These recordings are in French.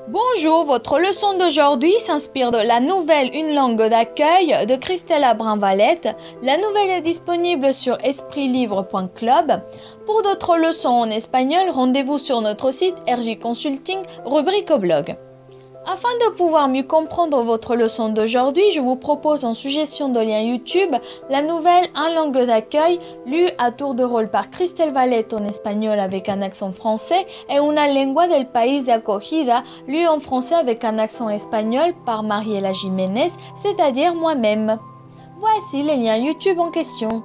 Bonjour, votre leçon d'aujourd'hui s'inspire de la nouvelle Une langue d'accueil de Christelle Abrun-Valette. La nouvelle est disponible sur espritlivre.club. Pour d'autres leçons en espagnol, rendez-vous sur notre site RJ Consulting, rubrique au blog. Afin de pouvoir mieux comprendre votre leçon d'aujourd'hui, je vous propose en suggestion de lien YouTube la nouvelle Un langue d'accueil, lue à tour de rôle par Christelle Valette en espagnol avec un accent français et Una lengua del país de acogida, lue en français avec un accent espagnol par Mariela Jiménez, c'est-à-dire moi-même. Voici les liens YouTube en question.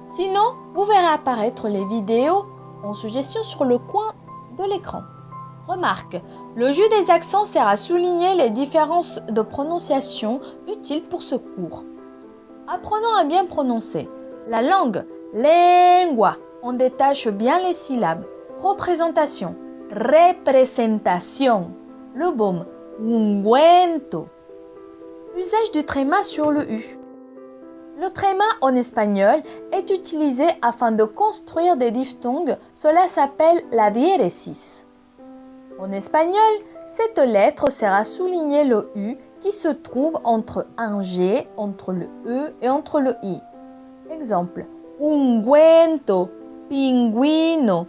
Sinon, vous verrez apparaître les vidéos en suggestion sur le coin de l'écran. Remarque, le jeu des accents sert à souligner les différences de prononciation utiles pour ce cours. Apprenons à bien prononcer. La langue, lengua, on détache bien les syllabes. Représentation, representación. Le baume, ungüento. Usage du tréma sur le U. Le tréma en espagnol est utilisé afin de construire des diphtongues, cela s'appelle la diéresis. En espagnol, cette lettre sert à souligner le U qui se trouve entre un G, entre le E et entre le I. Exemple, ungüento, pingüino.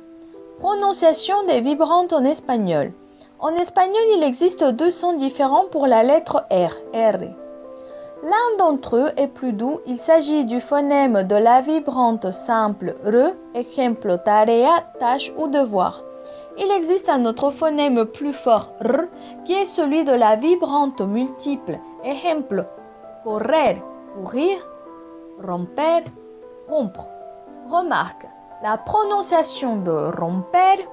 Prononciation des vibrantes en espagnol. En espagnol, il existe deux sons différents pour la lettre R, R. L'un d'entre eux est plus doux, il s'agit du phonème de la vibrante simple R, exemple tarea, tâche ou devoir. Il existe un autre phonème plus fort, R, qui est celui de la vibrante multiple. Exemple, correr, courir, romper, rompre. Remarque, la prononciation de romper,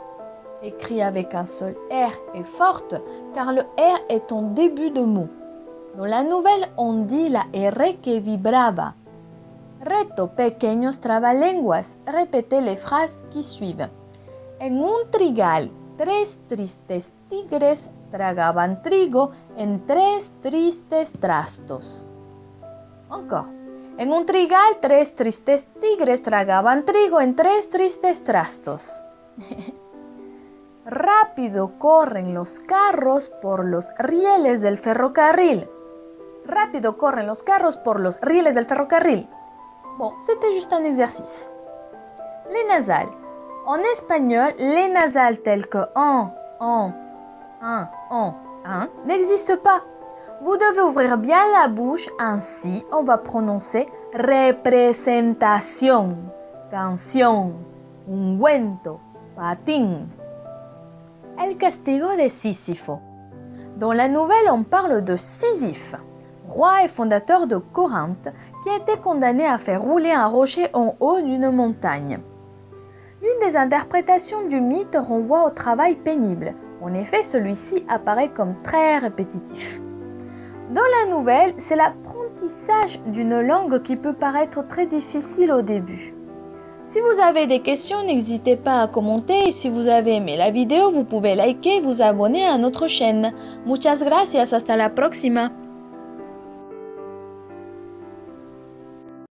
écrit avec un seul R, est forte car le R est en début de mot. Dans la nouvelle, on dit la R que vibraba. Reto pequeños trabalenguas, répétez les phrases qui suivent. En un trigal, tres tristes tigres tragaban trigo en tres tristes trastos. Encore. En un trigal, tres tristes tigres tragaban trigo en tres tristes trastos. Rápido corren los carros por los rieles del ferrocarril. Rápido corren los carros por los rieles del ferrocarril. Bon, c'était juste un exercice. Les nasales. En espagnol, les nasales tels que en, n'existent pas. Vous devez ouvrir bien la bouche, ainsi on va prononcer representación, canción, ungüento, patín. El castigo de Sísifo. Dans la nouvelle, on parle de Sisyphe, roi et fondateur de Corinthe, qui a été condamné à faire rouler un rocher en haut d'une montagne. L'une des interprétations du mythe renvoie au travail pénible. En effet, celui-ci apparaît comme très répétitif. Dans la nouvelle, c'est l'apprentissage d'une langue qui peut paraître très difficile au début. Si vous avez des questions, n'hésitez pas à commenter et si vous avez aimé la vidéo, vous pouvez liker et vous abonner à notre chaîne. Muchas gracias, hasta la próxima!